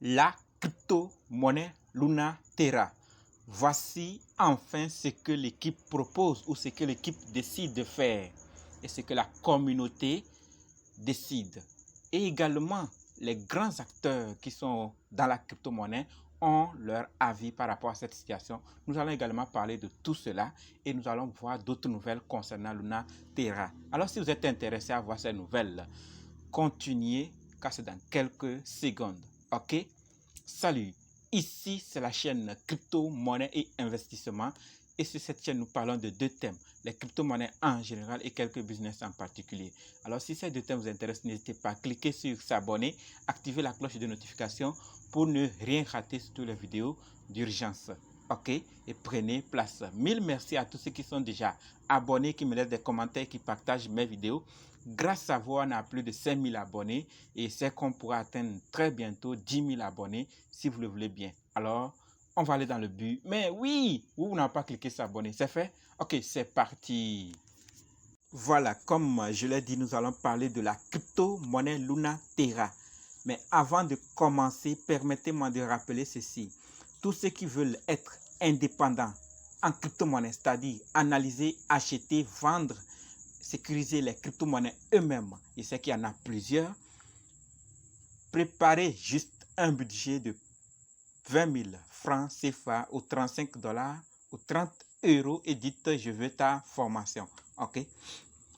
la crypto-monnaie Luna Terra. Voici enfin ce que l'équipe propose ou ce que l'équipe décide de faire et ce que la communauté décide. Et également, les grands acteurs qui sont dans la crypto-monnaie ont leur avis par rapport à cette situation. Nous allons également parler de tout cela et nous allons voir d'autres nouvelles concernant Luna Terra. Alors, si vous êtes intéressé à voir ces nouvelles, continuez car c'est dans quelques secondes. Ok? Salut! Ici, c'est la chaîne Crypto, Monnaie et Investissement. Et sur cette chaîne, nous parlons de deux thèmes, les crypto-monnaies en général et quelques business en particulier. Alors, si ces deux thèmes vous intéressent, n'hésitez pas à cliquer sur s'abonner, activer la cloche de notification pour ne rien rater sur toutes les vidéos d'urgence. Ok? Et prenez place. Mille merci à tous ceux qui sont déjà abonnés, qui me laissent des commentaires, qui partagent mes vidéos. Grâce à vous, on a plus de 5000 abonnés et c'est qu'on pourra atteindre très bientôt 10 000 abonnés si vous le voulez bien. Alors, on va aller dans le but. Mais oui, vous n'avez pas cliqué s'abonner. C'est fait? Ok, c'est parti. Voilà, comme je l'ai dit, nous allons parler de la crypto-monnaie Luna Terra. Mais avant de commencer, permettez-moi de rappeler ceci. Tous ceux qui veulent être indépendants en crypto-monnaie, c'est-à-dire analyser, acheter, vendre, sécuriser les crypto-monnaies eux-mêmes, et c'est qu'il y en a plusieurs, préparez juste un budget de 20 000 francs CFA ou 35 $ ou 30 € et dites je veux ta formation. Ok?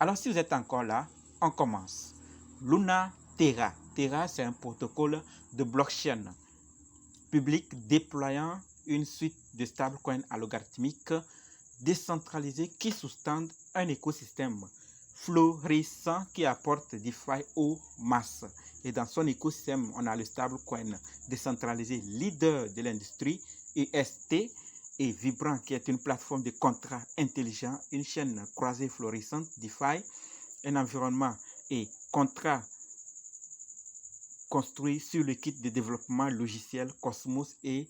Alors si vous êtes encore là, on commence. Luna Terra. Terra, c'est un protocole de blockchain public déployant une suite de stablecoins algorithmiques décentralisés qui sous-tendent un écosystème florissant qui apporte DeFi aux masses. Et dans son écosystème, on a le stablecoin décentralisé leader de l'industrie, UST, et Vibrant, qui est une plateforme de contrats intelligents, une chaîne croisée florissante, DeFi, un environnement et contrat construit sur le kit de développement logiciel Cosmos et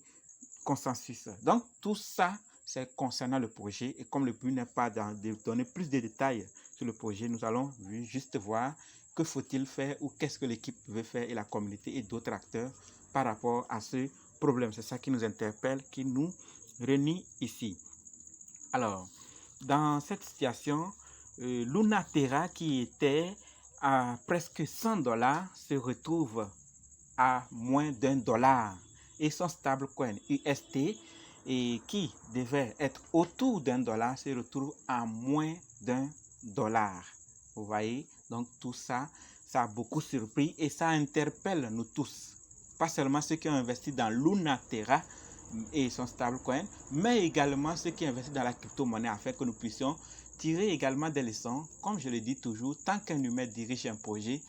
Consensus. Donc, tout ça, c'est concernant le projet. Et comme le but n'est pas de donner plus de détails sur le projet, nous allons juste voir que faut-il faire ou qu'est-ce que l'équipe veut faire et la communauté et d'autres acteurs par rapport à ce problème. C'est ça qui nous interpelle, qui nous réunit ici. Alors, dans cette situation, Luna Terra, qui était à presque 100 $ se retrouve à moins d'$1 et son stablecoin UST et qui devait être autour d'$1 se retrouve à moins d'$1. Vous voyez, donc tout ça, ça a beaucoup surpris et ça interpelle nous tous. Pas seulement ceux qui ont investi dans Luna Terra et son stablecoin, mais également ceux qui investissent dans la crypto-monnaie afin que nous puissions tirer également des leçons. Comme je le dis toujours, tant qu'un humain dirige un projet,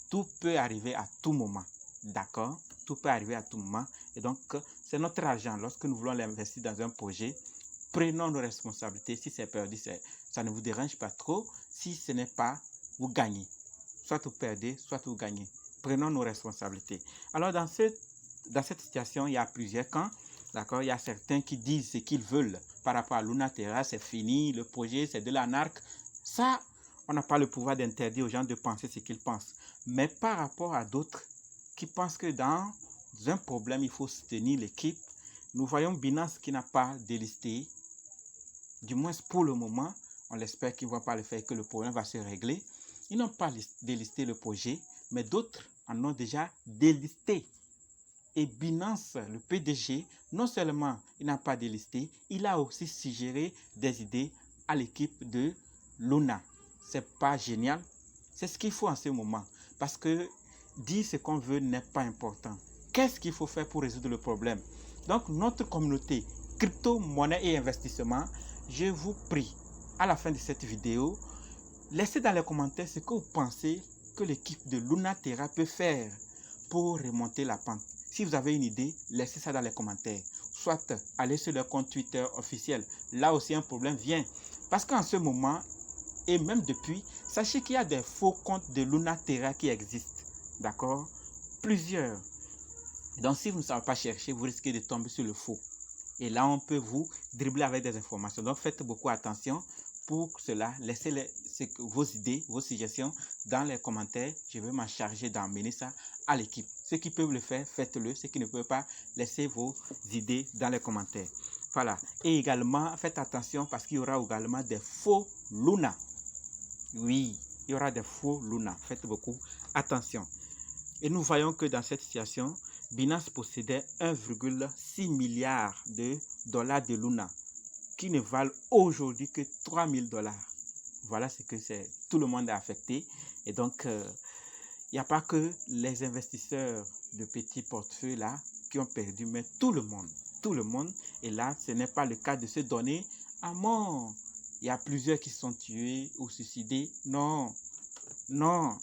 tout peut arriver à tout moment. D'accord? Tout peut arriver à tout moment. Et donc, c'est notre argent. Lorsque nous voulons l'investir dans un projet, prenons nos responsabilités. Si c'est perdu, ça ne vous dérange pas trop. Si ce n'est pas, vous gagnez. Soit vous perdez, soit vous gagnez. Prenons nos responsabilités. Alors, dans cette situation, il y a plusieurs camps. D'accord? Il y a certains qui disent ce qu'ils veulent par rapport à Luna Terra. C'est fini, le projet, c'est de l'anarque. Ça, on n'a pas le pouvoir d'interdire aux gens de penser ce qu'ils pensent. Mais par rapport à d'autres qui pensent que dans un problème, il faut soutenir l'équipe. Nous voyons Binance qui n'a pas délisté, du moins pour le moment. On l'espère qu'ils ne vont pas le faire, que le problème va se régler. Ils n'ont pas délisté le projet, mais d'autres en ont déjà délisté. Et Binance, le PDG, non seulement il n'a pas délisté, il a aussi suggéré des idées à l'équipe de Luna. C'est pas génial? C'est ce qu'il faut en ce moment. Parce que dire ce qu'on veut n'est pas important. Qu'est-ce qu'il faut faire pour résoudre le problème? Donc, notre communauté crypto, monnaie et investissement, je vous prie, à la fin de cette vidéo, laissez dans les commentaires ce que vous pensez que l'équipe de Luna Terra peut faire pour remonter la pente. Si vous avez une idée, laissez ça dans les commentaires. Soit allez sur leur compte Twitter officiel. Là aussi, un problème vient. Parce qu'en ce moment, et même depuis, sachez qu'il y a des faux comptes de Luna Terra qui existent. D'accord? Plusieurs. Donc, si vous ne savez pas chercher, vous risquez de tomber sur le faux. Et là, on peut vous dribbler avec des informations. Donc, faites beaucoup attention. Pour cela, laissez vos idées, vos suggestions dans les commentaires. Je vais m'en charger d'emmener ça à l'équipe. Ceux qui peuvent le faire, faites-le. Ceux qui ne peuvent pas, laissez vos idées dans les commentaires. Voilà. Et également, faites attention parce qu'il y aura également des faux Luna. Oui, il y aura des faux Luna. Faites beaucoup attention. Et nous voyons que dans cette situation, Binance possédait 1,6 milliard de dollars de Luna qui ne valent aujourd'hui que 3 000 $. Voilà ce que c'est. Tout le monde est affecté. Et donc, il n'y a pas que les investisseurs de petits portefeuilles là qui ont perdu, mais tout le monde. Tout le monde. Et là, ce n'est pas le cas de se donner à mort. Il y a plusieurs qui sont tués ou suicidés. Non. Non.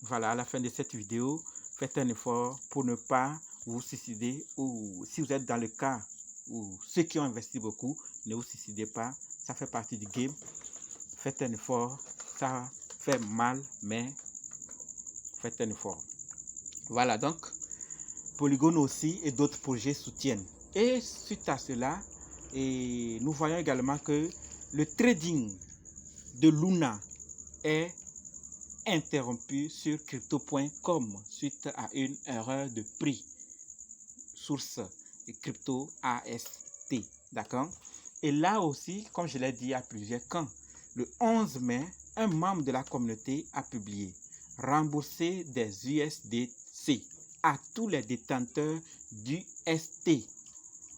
Voilà, à la fin de cette vidéo, faites un effort pour ne pas vous suicider, ou si vous êtes dans le cas où ceux qui ont investi beaucoup, ne vous suicidez pas, ça fait partie du game. Faites un effort, ça fait mal, mais faites un effort. Voilà, donc Polygon aussi et d'autres projets soutiennent. Et suite à cela, nous voyons également que le trading de Luna est interrompu sur crypto.com suite à une erreur de prix. Source crypto AST. D'accord? Et là aussi, comme je l'ai dit à plusieurs camps, le 11 mai, un membre de la communauté a publié rembourser des USDC à tous les détenteurs d'UST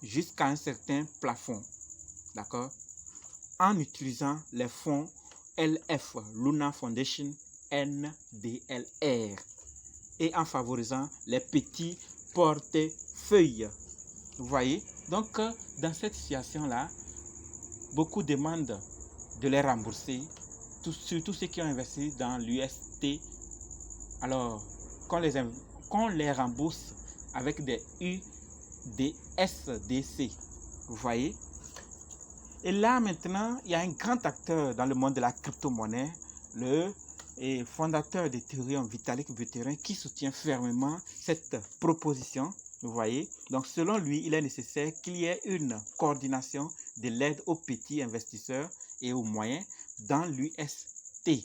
jusqu'à un certain plafond. D'accord? En utilisant les fonds LF, Luna Foundation NDLR, et en favorisant les petits portefeuilles. Vous voyez? Donc, dans cette situation-là, beaucoup demandent de les rembourser, surtout ceux qui ont investi dans l'UST. Alors, qu'on les rembourse avec des USDC. Vous voyez? Et là, maintenant, il y a un grand acteur dans le monde de la crypto-monnaie, le fondateur d'Ethereum, Vitalik Buterin, qui soutient fermement cette proposition. Vous voyez? Donc, selon lui, il est nécessaire qu'il y ait une coordination de l'aide aux petits investisseurs et aux moyens dans l'UST.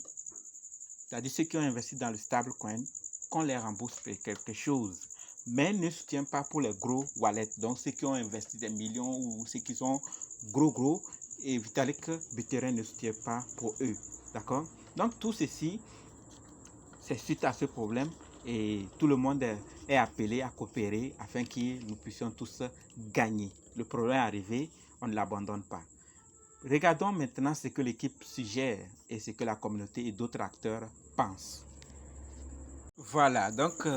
C'est-à-dire ceux qui ont investi dans le stablecoin, qu'on les rembourse pour quelque chose. Mais ne soutient pas pour les gros wallets. Donc, ceux qui ont investi des millions ou ceux qui sont gros, et Vitalik Buterin ne soutient pas pour eux. D'accord? Donc, tout ceci, c'est suite à ce problème et tout le monde est appelé à coopérer afin que nous puissions tous gagner. Le problème est arrivé, on ne l'abandonne pas. Regardons maintenant ce que l'équipe suggère et ce que la communauté et d'autres acteurs pensent. Voilà, donc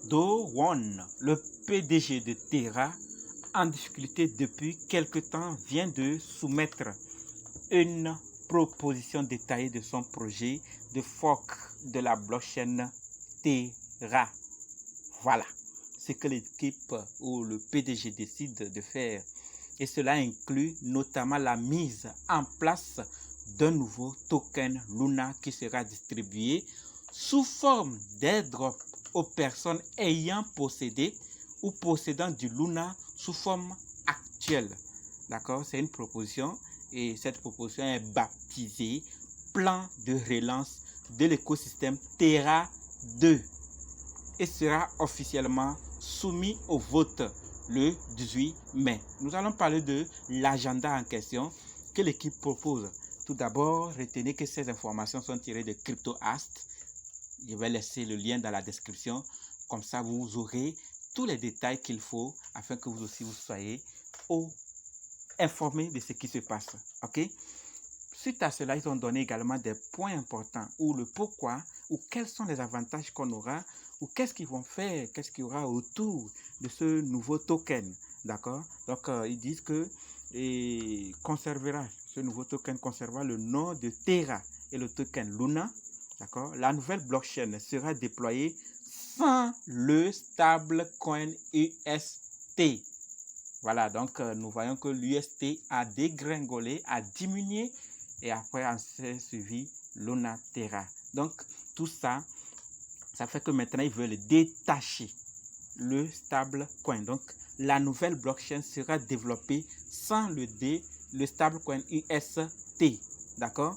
Do Won, le PDG de Terra, en difficulté depuis quelque temps, vient de soumettre une proposition détaillée de son projet de fork de la blockchain Terra. Voilà ce que l'équipe ou le PDG décide de faire. Et cela inclut notamment la mise en place d'un nouveau token Luna qui sera distribué sous forme d'airdrop aux personnes ayant possédé ou possédant du Luna sous forme actuelle. D'accord? C'est une proposition et cette proposition est baptisée Plan de relance de l'écosystème Terra 2 et sera officiellement soumis au vote le 18 mai. Nous allons parler de l'agenda en question que l'équipe propose. Tout d'abord, retenez que ces informations sont tirées de CryptoAst. Je vais laisser le lien dans la description. Comme ça, vous aurez tous les détails qu'il faut afin que vous aussi vous soyez informés de ce qui se passe. OK? Suite à cela, ils ont donné également des points importants ou le pourquoi ou quels sont les avantages qu'on aura ou qu'est-ce qu'ils vont faire, qu'est-ce qu'il y aura autour de ce nouveau token. D'accord? Donc, ils disent que ce nouveau token conservera le nom de Terra et le token Luna. D'accord? La nouvelle blockchain sera déployée sans le stablecoin UST. Voilà, donc nous voyons que l'UST a dégringolé, a diminué et après on s'est suivi Luna Terra. Donc tout ça, ça fait que maintenant ils veulent détacher le stablecoin. Donc la nouvelle blockchain sera développée sans le stablecoin UST. D'accord?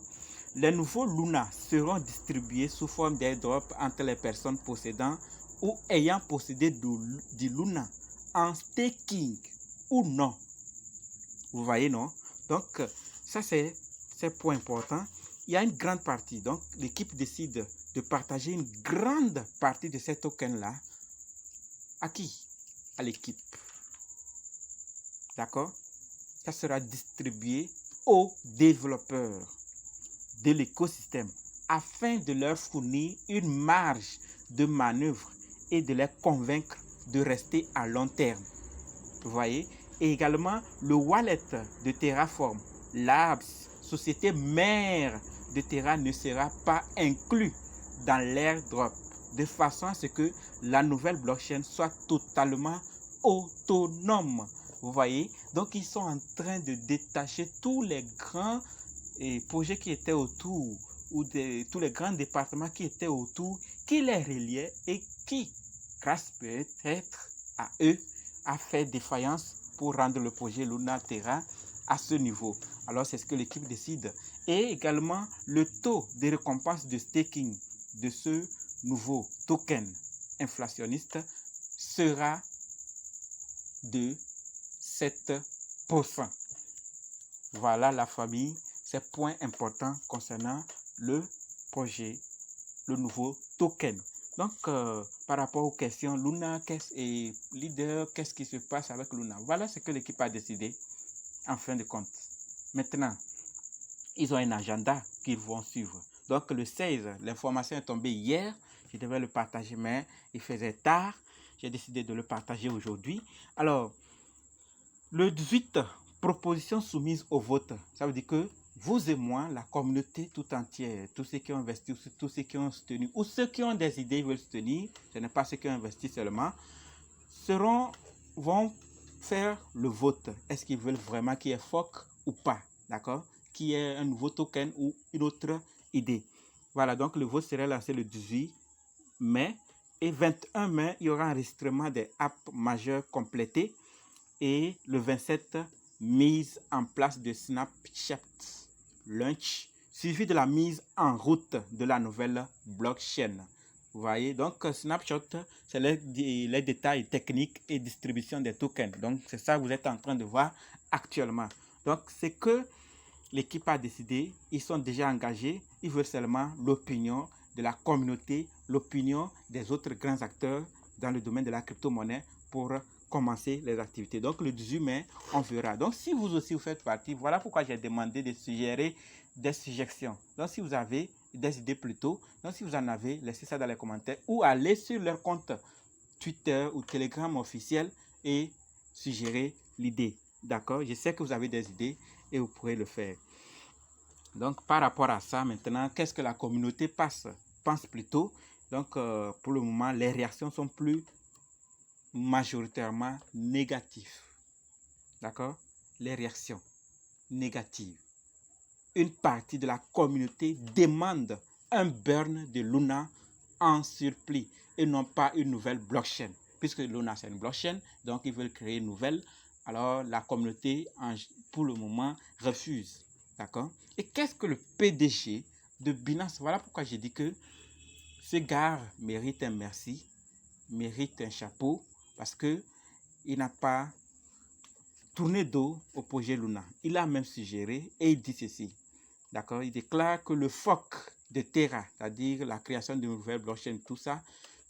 Les nouveaux Luna seront distribués sous forme d'airdrop entre les personnes possédant ou ayant possédé du Luna en staking ou non. Vous voyez, non? Donc, ça, c'est point important. Il y a une grande partie. Donc, l'équipe décide de partager une grande partie de ces tokens-là. À qui? À l'équipe. D'accord? Ça sera distribué aux développeurs de l'écosystème afin de leur fournir une marge de manœuvre et de les convaincre de rester à long terme. Vous voyez? Et également le wallet de Terraform Labs, société mère de Terra, ne sera pas inclus dans l'airdrop de façon à ce que la nouvelle blockchain soit totalement autonome. Vous voyez? Donc ils sont en train de détacher tous les grands projets qui étaient autour ou tous les grands départements qui étaient autour, qui les reliaient et qui, grâce peut-être à eux, a fait défaillance pour rendre le projet Luna Terra à ce niveau. Alors c'est ce que l'équipe décide. Et également le taux de récompense de staking de ce nouveau token inflationniste sera de 7%. Voilà la famille, ces points importants concernant le projet, le nouveau token. Donc, par rapport aux questions, Luna et leader, qu'est-ce qui se passe avec Luna? Voilà ce que l'équipe a décidé en fin de compte. Maintenant, ils ont un agenda qu'ils vont suivre. Donc, le 16, l'information est tombée hier. Je devais le partager, mais il faisait tard. J'ai décidé de le partager aujourd'hui. Alors, le 18, proposition soumise au vote. Ça veut dire que vous et moi, la communauté tout entière, tous ceux qui ont investi, tous ceux qui ont soutenu, ou ceux qui ont des idées veulent soutenir, ce n'est pas ceux qui ont investi seulement, vont faire le vote. Est-ce qu'ils veulent vraiment qu'il y ait fork ou pas? D'accord? Qu'il y ait un nouveau token ou une autre idée. Voilà, donc le vote sera lancé le 18 mai. Et 21 mai, il y aura un enregistrement des apps majeures complétées. Et le 27, mise en place de Snapchat Launch, suivi de la mise en route de la nouvelle blockchain. Vous voyez, donc Snapchat, c'est les détails techniques et distribution des tokens. Donc, c'est ça que vous êtes en train de voir actuellement. Donc, c'est que l'équipe a décidé, ils sont déjà engagés, ils veulent seulement l'opinion de la communauté, l'opinion des autres grands acteurs dans le domaine de la crypto-monnaie pour commencer les activités. Donc, le 18 mai, on verra. Donc, si vous aussi vous faites partie, voilà pourquoi j'ai demandé de suggérer des suggestions. Donc, si vous avez des idées plus tôt, donc si vous en avez, laissez ça dans les commentaires ou allez sur leur compte Twitter ou Telegram officiel et suggérez l'idée. D'accord? Je sais que vous avez des idées et vous pourrez le faire. Donc, par rapport à ça, maintenant, qu'est-ce que la communauté pense plutôt? Donc, pour le moment, les réactions sont plus majoritairement négatives. D'accord? Les réactions négatives. Une partie de la communauté demande un burn de Luna en surplus et non pas une nouvelle blockchain. Puisque Luna, c'est une blockchain, donc ils veulent créer une nouvelle. Alors, la communauté, pour le moment, refuse. D'accord? Et qu'est-ce que le PDG de Binance? Voilà pourquoi j'ai dit que ce gars mérite un merci, mérite un chapeau, parce qu'il n'a pas tourné dos au projet Luna. Il a même suggéré et il dit ceci. D'accord? Il déclare que le fork de Terra, c'est-à-dire la création de nouvelles blockchains, tout ça,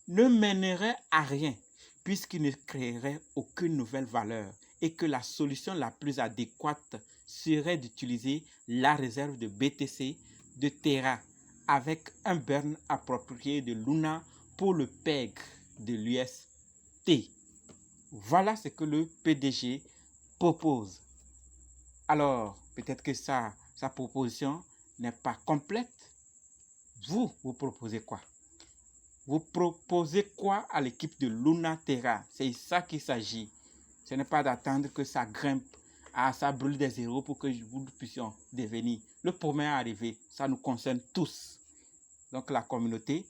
ne mènerait à rien puisqu'il ne créerait aucune nouvelle valeur et que la solution la plus adéquate serait d'utiliser la réserve de BTC de Terra avec un burn approprié de Luna pour le PEG de l'UST. Voilà ce que le PDG propose. Alors, peut-être que sa proposition n'est pas complète. Vous proposez quoi? Vous proposez quoi à l'équipe de Luna Terra? C'est ça qu'il s'agit. Ce n'est pas d'attendre que ça grimpe, ça brûle des zéros pour que nous puissions devenir. Le premier à arriver, ça nous concerne tous. Donc la communauté,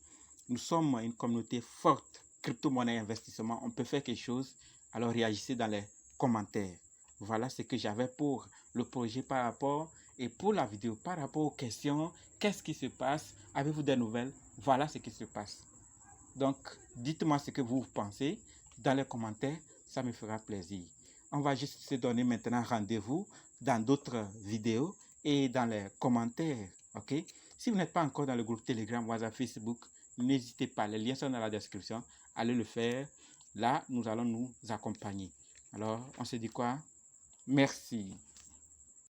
nous sommes une communauté forte, crypto-monnaie investissement, on peut faire quelque chose, alors réagissez dans les commentaires. Voilà ce que j'avais pour le projet par rapport Et pour la vidéo, par rapport aux questions, qu'est-ce qui se passe? Avez-vous des nouvelles? Voilà ce qui se passe. Donc, dites-moi ce que vous pensez dans les commentaires, ça me fera plaisir. On va juste se donner maintenant rendez-vous dans d'autres vidéos et dans les commentaires, ok? Si vous n'êtes pas encore dans le groupe Telegram, WhatsApp, Facebook, n'hésitez pas, les liens sont dans la description, allez le faire. Là, nous allons nous accompagner. Alors, on se dit quoi? Merci.